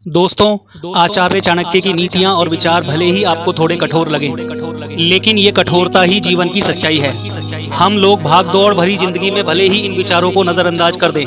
दोस्तों, आचार्य चाणक्य की नीतियां और विचार भले ही आपको थोड़े कठोर लगें, लेकिन ये कठोरता ही जीवन की सच्चाई है। हम लोग भागदौड़ भरी जिंदगी में भले ही इन विचारों को नजरअंदाज कर दें,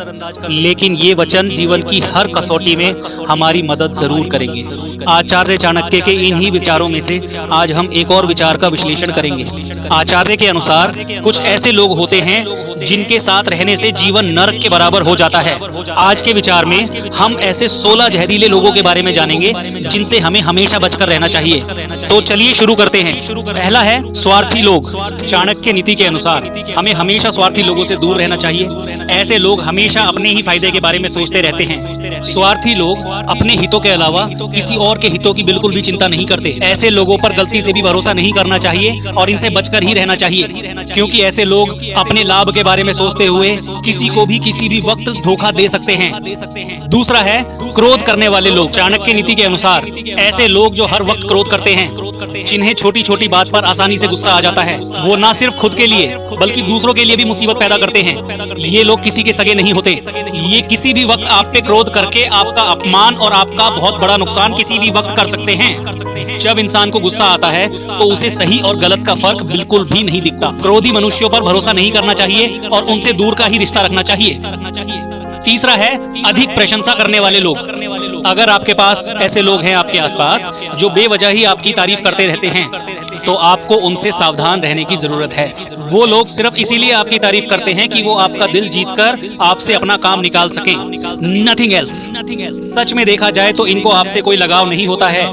लेकिन ये वचन जीवन की हर कसौटी में हमारी मदद जरूर करेंगे। आचार्य चाणक्य के इन्हीं विचारों में से आज हम एक और विचार का विश्लेषण करेंगे। आचार्य के अनुसार कुछ ऐसे लोग होते हैं जिनके साथ रहने से जीवन नरक के बराबर हो जाता है। आज के विचार में हम ऐसे 16 जहरीले लोगों के बारे में जानेंगे जिनसे हमें हमेशा बचकर रहना चाहिए। तो चलिए शुरू करते हैं। पहला है स्वार्थी लोग। चाणक्य नीति के अनुसार हमें हमेशा स्वार्थी लोगों से दूर रहना चाहिए। ऐसे लोग हमेशा अपने ही फायदे के बारे में सोचते रहते हैं। स्वार्थी लोग अपने हितों के अलावा किसी और के हितों की बिल्कुल भी चिंता नहीं करते। ऐसे लोगों पर गलती से भी भरोसा नहीं करना चाहिए और इनसे बचकर ही रहना चाहिए, क्योंकि ऐसे लोग अपने लाभ के बारे में सोचते हुए किसी को भी किसी भी वक्त धोखा दे सकते हैं। दूसरा है क्रोध करने वाले लोग। चाणक्य नीति के अनुसार ऐसे लोग जो हर वक्त क्रोध करते हैं, जिन्हें छोटी छोटी बात पर आसानी से गुस्सा आ जाता है, वो न सिर्फ खुद के लिए बल्कि दूसरों के लिए भी मुसीबत पैदा करते हैं। ये लोग किसी के सगे नहीं होते। ये किसी भी वक्त आप पे क्रोध करके आपका अपमान और आपका बहुत बड़ा नुकसान किसी भी वक्त कर सकते हैं। जब इंसान को गुस्सा आता है तो उसे सही और गलत का फर्क बिल्कुल भी नहीं दिखता। क्रोधी मनुष्यों पर भरोसा नहीं करना चाहिए और उनसे दूर का ही रिश्ता रखना चाहिए। तीसरा है अधिक प्रशंसा करने वाले लोग। अगर आपके पास ऐसे लोग हैं आपके आसपास जो बेवजह ही आपकी तारीफ करते रहते हैं, तो आपको उनसे सावधान रहने की जरूरत है। वो लोग सिर्फ इसीलिए आपकी तारीफ करते हैं कि वो आपका दिल जीतकर आपसे अपना काम निकाल सके, नथिंग एल्स। सच में देखा जाए तो इनको आपसे कोई लगाव नहीं होता है।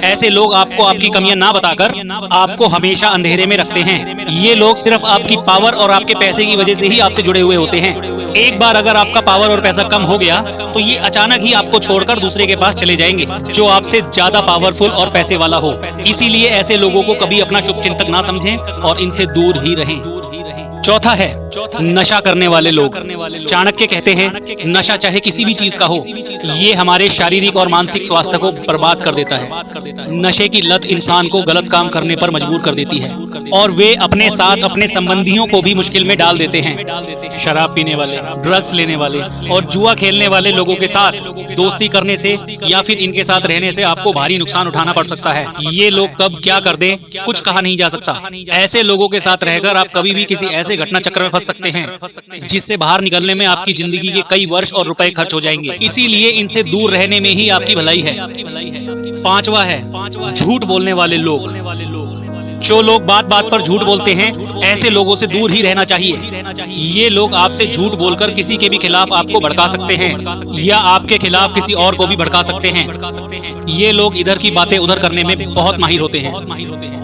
ऐसे लोग आपको आपकी कमियां ना बताकर आपको हमेशा अंधेरे में रखते हैं। ये लोग सिर्फ आपकी पावर और आपके पैसे की वजह से ही आपसे जुड़े हुए होते हैं। एक बार अगर आपका पावर और पैसा कम हो गया तो ये अचानक ही आपको छोड़कर दूसरे के पास चले जाएंगे जो आपसे ज्यादा पावरफुल और पैसे वाला हो। इसीलिए ऐसे लोगों को कभी अपना शुभचिंतक ना समझें और इनसे दूर ही रहें। चौथा है नशा करने वाले लोग। चाणक्य कहते हैं नशा चाहे किसी भी चीज का हो, ये हमारे शारीरिक और मानसिक स्वास्थ्य को बर्बाद कर देता है। नशे की लत इंसान को गलत काम करने पर मजबूर कर देती है और वे अपने साथ अपने संबंधियों को भी मुश्किल में डाल देते हैं। शराब पीने वाले, ड्रग्स लेने वाले और जुआ खेलने वाले लोगों के साथ दोस्ती करने से या फिर इनके साथ रहने से आपको भारी नुकसान उठाना पड़ सकता है। ये लोग कब क्या कर दें कुछ कहा नहीं जा सकता। ऐसे लोगों के साथ रहकर आप कभी भी किसी ऐसे घटना चक्र में फंस सकते हैं जिससे बाहर निकलने में आपकी जिंदगी के कई वर्ष और रुपए खर्च हो जाएंगे। इसीलिए इनसे दूर रहने में ही आपकी भलाई है। पांचवा है झूठ बोलने वाले लोग। जो लोग बात बात पर झूठ बोलते हैं, ऐसे लोगों से दूर ही रहना चाहिए। ये लोग आपसे झूठ बोलकर किसी के भी खिलाफ आपको भड़का सकते हैं या आपके खिलाफ किसी और को भी भड़का सकते हैं। ये लोग इधर की बातें उधर करने में बहुत माहिर होते हैं।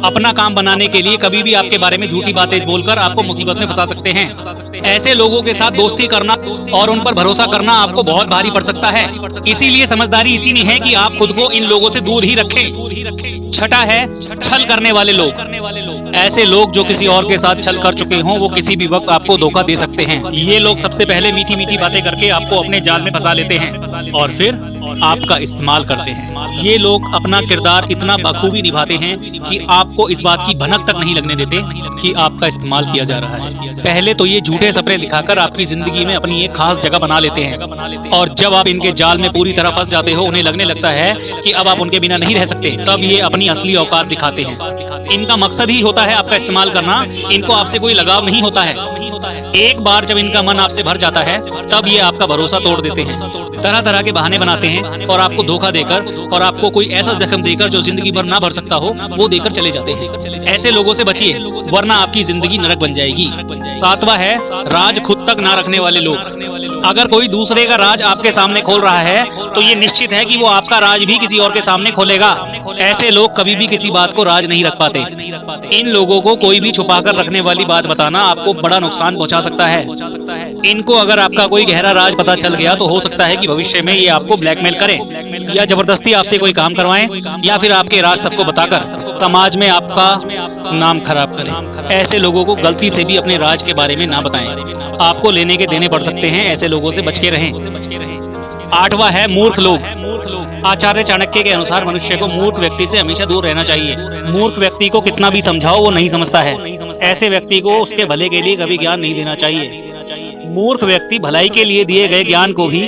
अपना काम बनाने के लिए कभी भी आपके बारे में झूठी बातें बोलकर आपको मुसीबत में फंसा सकते हैं। ऐसे लोगों के साथ दोस्ती करना और उन पर भरोसा करना आपको बहुत भारी पड़ सकता है। इसीलिए समझदारी इसी में है कि आप खुद को इन लोगों से दूर ही रखें। छठा है छल करने वाले लोग। ऐसे लोग जो किसी और के साथ छल कर चुके हों, वो किसी भी वक्त आपको धोखा दे सकते हैं। ये लोग सबसे पहले मीठी मीठी बातें करके आपको अपने जाल में फंसा लेते हैं और फिर आपका इस्तेमाल करते हैं। ये लोग अपना किरदार इतना बखूबी निभाते हैं कि आपको इस बात की भनक तक नहीं लगने देते कि आपका इस्तेमाल किया जा रहा है। पहले तो ये झूठे सपने दिखाकर आपकी जिंदगी में अपनी एक खास जगह बना लेते हैं और जब आप इनके जाल में पूरी तरह फंस जाते हो, उन्हें लगने लगता है कि अब आप उनके बिना नहीं रह सकते, तब ये अपनी असली औकात दिखाते हैं। इनका मकसद ही होता है आपका इस्तेमाल करना। इनको आपसे कोई लगाव नहीं होता है। एक बार जब इनका मन आपसे भर जाता है, तब ये आपका भरोसा तोड़ देते हैं। तरह तरह के बहाने बनाते हैं और आपको धोखा देकर और आपको कोई ऐसा जख्म देकर जो जिंदगी भर ना भर सकता हो, वो देकर चले जाते हैं। ऐसे लोगों से बचिए, वरना आपकी जिंदगी नरक बन जाएगी। सातवां है राज खुद तक ना रखने वाले लोग। अगर कोई दूसरे का राज आपके सामने खोल रहा है तो ये निश्चित है कि वो आपका राज भी किसी और के सामने खोलेगा। ऐसे लोग कभी भी किसी बात को राज नहीं रख पाते। इन लोगों को कोई भी छुपाकर रखने वाली बात बताना आपको बड़ा नुकसान पहुंचा सकता है। इनको अगर आपका कोई गहरा राज पता चल गया तो हो सकता है कि भविष्य में ये आपको ब्लैकमेल करें या जबरदस्ती आपसे कोई काम करवाएं या फिर आपके राज सबको बताकर समाज में आपका नाम खराब करें। ऐसे लोगों को गलती से भी अपने राज के बारे में ना बताएं, आपको लेने के देने पड़ सकते हैं। ऐसे लोगों से बच के रहें। आठवां है मूर्ख लोग। आचार्य चाणक्य के अनुसार मनुष्य को मूर्ख व्यक्ति से हमेशा दूर रहना चाहिए। मूर्ख व्यक्ति को कितना भी समझाओ वो नहीं समझता है। ऐसे व्यक्ति को उसके भले के लिए कभी ज्ञान नहीं देना चाहिए। मूर्ख व्यक्ति भलाई के लिए दिए गए ज्ञान को भी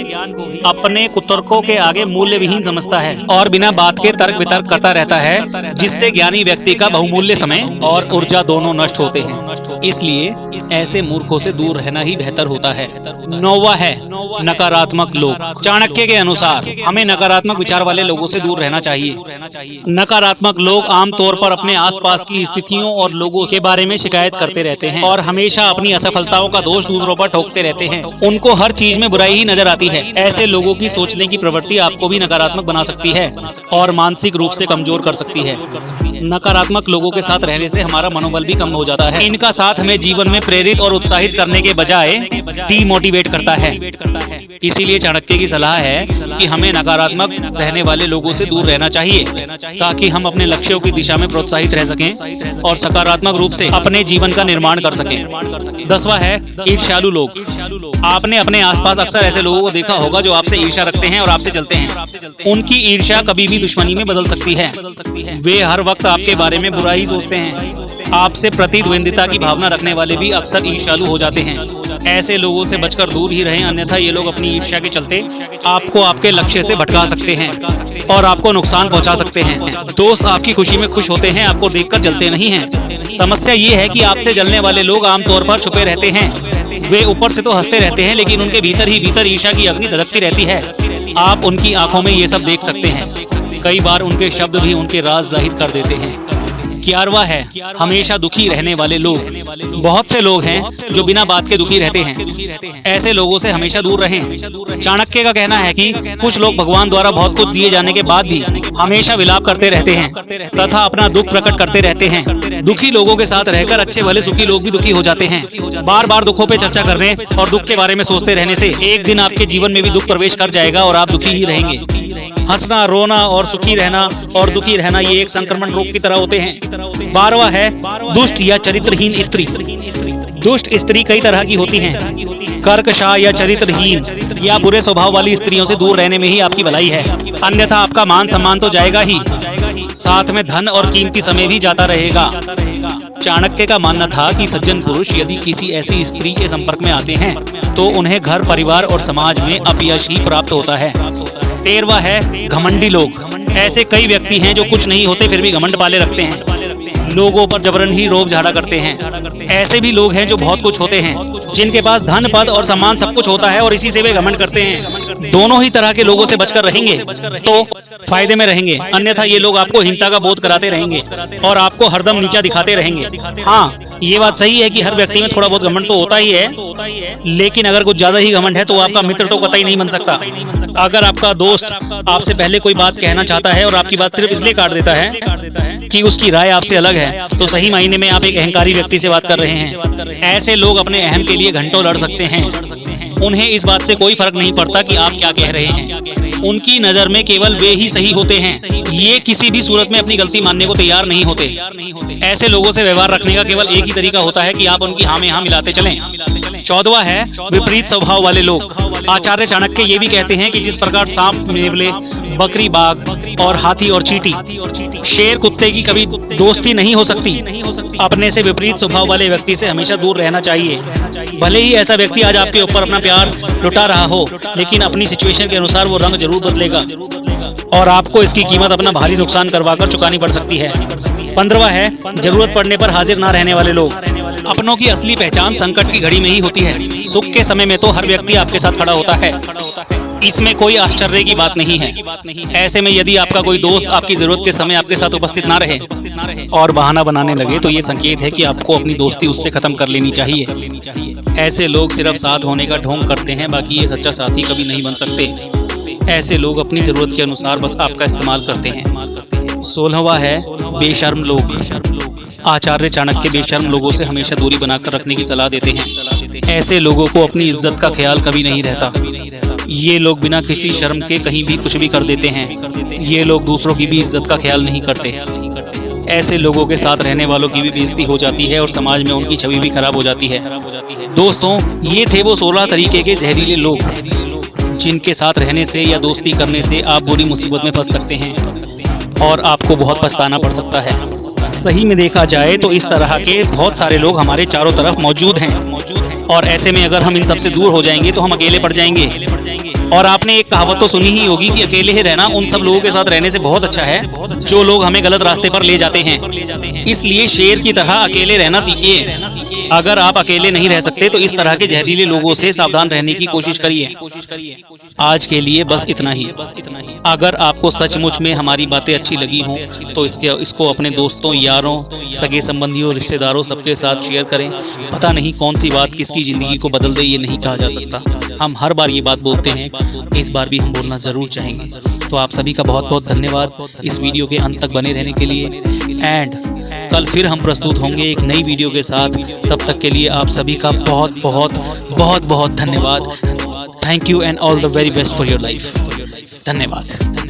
अपने कुतर्कों के आगे मूल्य विहीन समझता है और बिना बात के तर्क वितर्क करता रहता है, जिससे ज्ञानी व्यक्ति का बहुमूल्य समय और ऊर्जा दोनों नष्ट होते हैं। इसलिए ऐसे मूर्खों से दूर रहना ही बेहतर होता है। 9वां है नकारात्मक लोग। चाणक्य के अनुसार हमें नकारात्मक विचार वाले लोगों से दूर रहना चाहिए। नकारात्मक लोग आमतौर पर अपने आसपास की स्थितियों और लोगों के बारे में शिकायत करते रहते हैं और हमेशा अपनी असफलताओं का दोष दूसरों पर ठोकते रहते हैं। उनको हर चीज में बुराई ही नजर आती है। ऐसे लोगों की सोचने की प्रवृत्ति आपको भी नकारात्मक बना सकती है और मानसिक रूप से कमजोर कर सकती है। नकारात्मक लोगों के साथ रहने से हमारा मनोबल भी कम हो जाता है। इनका साथ हमें जीवन में प्रेरित और उत्साहित करने के बजाय डीमोटिवेट करता है। इसीलिए चाणक्य की सलाह है कि हमें नकारात्मक रहने वाले लोगों से दूर रहना चाहिए ताकि हम अपने लक्ष्यों की दिशा में प्रोत्साहित रह सकें और सकारात्मक रूप से अपने जीवन का निर्माण कर सकें। 10वां है ईर्ष्यालु लोग। आपने अपने आसपास अक्सर ऐसे लोगों को देखा होगा जो आपसे ईर्ष्या रखते हैं और आपसे जलते हैं। उनकी ईर्ष्या कभी भी दुश्मनी में बदल सकती है। वे हर वक्त आपके बारे में बुरा ही सोचते हैं। आपसे प्रतिद्वंदिता की भावना रखने वाले भी अक्सर ईर्ष्यालु हो जाते हैं। ऐसे लोगों से बचकर दूर ही रहें, अन्यथा ये लोग अपनी ईर्ष्या के चलते आपको आपके लक्ष्य से भटका सकते हैं और आपको नुकसान पहुंचा सकते हैं। दोस्त आपकी खुशी में खुश होते हैं, आपको देखकर जलते नहीं हैं। समस्या ये है कि आपसे जलने वाले लोग आमतौर पर छुपे रहते हैं। वे ऊपर से तो हंसते रहते हैं, लेकिन उनके भीतर ही भीतर ईर्ष्या की अग्नि धधकती रहती है। आप उनकी आंखों में ये सब देख सकते हैं। कई बार उनके शब्द भी उनके राज जाहिर कर देते हैं। 11वां है हमेशा दुखी रहने वाले लोग। बहुत से लोग हैं जो बिना बात के दुखी रहते हैं। ऐसे लोगों से हमेशा दूर रहें। चाणक्य का कहना है कि कुछ लोग भगवान द्वारा बहुत कुछ दिए जाने के बाद भी हमेशा विलाप करते रहते हैं तथा अपना दुख प्रकट करते रहते हैं। दुखी लोगों के साथ रहकर अच्छे भले सुखी लोग भी दुखी हो जाते हैं। बार बार दुखों पे चर्चा करने और दुख के बारे में सोचते रहने से एक दिन आपके जीवन में भी दुख प्रवेश कर जाएगा और आप दुखी ही रहेंगे। हंसना, रोना और सुखी रहना और दुखी रहना ये एक संक्रमण रोग की तरह होते हैं। 12वां है दुष्ट या चरित्रहीन स्त्री। दुष्ट स्त्री कई तरह की होती हैं। कर्कशा या चरित्रहीन या बुरे स्वभाव वाली स्त्रियों से दूर रहने में ही आपकी भलाई है, अन्यथा आपका मान सम्मान तो जाएगा ही, साथ में धन और कीमती समय भी जाता रहेगा। चाणक्य का मानना था कि सज्जन पुरुष यदि किसी ऐसी स्त्री के संपर्क में आते हैं तो उन्हें घर, परिवार और समाज में अपयश ही प्राप्त होता है। 13वां है घमंडी लोग। ऐसे कई व्यक्ति हैं जो कुछ नहीं होते फिर भी घमंड पाले रखते हैं, लोगों पर जबरन ही रोब झाड़ा करते हैं। ऐसे भी लोग हैं जो बहुत कुछ होते हैं, जिनके पास धन, पद और सम्मान सब कुछ होता है और इसी से वे घमंड करते हैं। दोनों ही तरह के लोगों से बचकर रहेंगे तो फायदे में रहेंगे, अन्यथा ये लोग आपको हीनता का बोध कराते रहेंगे और आपको हरदम नीचा दिखाते रहेंगे। हाँ, ये बात सही है कि हर व्यक्ति में थोड़ा बहुत घमंड तो होता ही है, लेकिन अगर कुछ ज्यादा ही घमंड है तो आपका मित्र तो कतई नहीं बन सकता। अगर आपका दोस्त आपसे पहले कोई बात कहना चाहता है और आपकी बात सिर्फ इसलिए काट देता है कि उसकी राय आपसे अलग है, तो सही मायने में आप एक अहंकारी व्यक्ति से बात कर रहे हैं। ऐसे लोग अपने अहम के लिए घंटों लड़ सकते हैं। उन्हें इस बात से कोई फर्क नहीं पड़ता कि आप क्या कह रहे हैं। उनकी नजर में केवल वे ही सही होते हैं। ये किसी भी सूरत में अपनी गलती मानने को तैयार नहीं होते। ऐसे लोगों से व्यवहार रखने का केवल एक ही तरीका होता है कि आप उनकी हाँ में हाँ मिलाते चलें। 14वां है विपरीत स्वभाव वाले लोग। आचार्य चाणक्य ये भी कहते हैं कि जिस प्रकार सांप, नेवले, बकरी, बाघ और हाथी और चींटी, शेर, कुत्ते की कभी दोस्ती नहीं हो सकती, अपने से विपरीत स्वभाव वाले व्यक्ति से हमेशा दूर रहना चाहिए। भले ही ऐसा व्यक्ति आज आपके ऊपर अपना प्यार लुटा रहा हो, लेकिन अपनी सिचुएशन के अनुसार वो रंग जरूर बदलेगा और आपको इसकी कीमत अपना भारी नुकसान करवाकर चुकानी पड़ सकती है। 15वां है जरूरत पड़ने पर हाजिर ना रहने वाले लोग। अपनों की असली पहचान संकट की घड़ी में ही होती है। सुख के समय में तो हर व्यक्ति आपके साथ खड़ा होता है, इसमें कोई आश्चर्य की बात नहीं है। ऐसे में यदि आपका कोई दोस्त आपकी जरूरत के समय आपके साथ उपस्थित ना रहे और बहाना बनाने लगे तो ये संकेत है कि आपको अपनी दोस्ती उससे खत्म कर लेनी चाहिए। ऐसे लोग सिर्फ साथ होने का ढोंग करते हैं, बाकी ये सच्चा साथी कभी नहीं बन सकते। ऐसे लोग अपनी जरूरत के अनुसार बस आपका इस्तेमाल करते हैं। 16वां है बेशर्म लोग। आचार्य चाणक्य बेशर्म लोगों से हमेशा दूरी बनाकर रखने की सलाह देते हैं। ऐसे लोगों को अपनी इज्जत का ख्याल कभी नहीं रहता। ये लोग बिना किसी शर्म के कहीं भी कुछ भी कर देते हैं। ये लोग दूसरों की भी इज्जत का ख्याल नहीं करते। ऐसे लोगों के साथ रहने वालों की भी बेइज्जती हो जाती है और समाज में उनकी छवि भी खराब हो जाती है। दोस्तों, ये थे वो 16 तरीके के जहरीले लोग जिनके साथ रहने से या दोस्ती करने से आप बुरी मुसीबत में फंस सकते हैं और आपको बहुत पछताना पड़ सकता है। सही में देखा जाए तो इस तरह के बहुत सारे लोग हमारे चारों तरफ मौजूद हैं और ऐसे में अगर हम इन सबसे दूर हो जाएंगे तो हम अकेले पड़ जाएंगे। और आपने एक कहावत तो सुनी ही होगी कि अकेले ही रहना उन सब लोगों के साथ रहने से बहुत अच्छा है जो लोग हमें गलत रास्ते पर ले जाते हैं। इसलिए शेर की तरह अकेले रहना सीखिए। अगर आप अकेले नहीं रह सकते तो इस तरह के जहरीले लोगों से सावधान रहने की कोशिश करिए। आज के लिए बस इतना ही। अगर आपको सचमुच में हमारी बातें अच्छी लगी हों तो इसको अपने दोस्तों, यारों, सगे संबंधियों, रिश्तेदारों सबके साथ शेयर करें। पता नहीं कौन सी बात किसकी जिंदगी को बदल दे, ये नहीं कहा जा सकता। हम हर बार ये बात बोलते हैं, इस बार भी हम बोलना जरूर चाहेंगे। तो आप सभी का बहुत बहुत धन्यवाद इस वीडियो के अंत तक बने रहने के लिए। एंड कल फिर हम प्रस्तुत होंगे एक नई वीडियो के साथ। तब तक के लिए आप सभी का बहुत बहुत बहुत बहुत धन्यवाद। Thank you and all the very best for your life. धन्यवाद।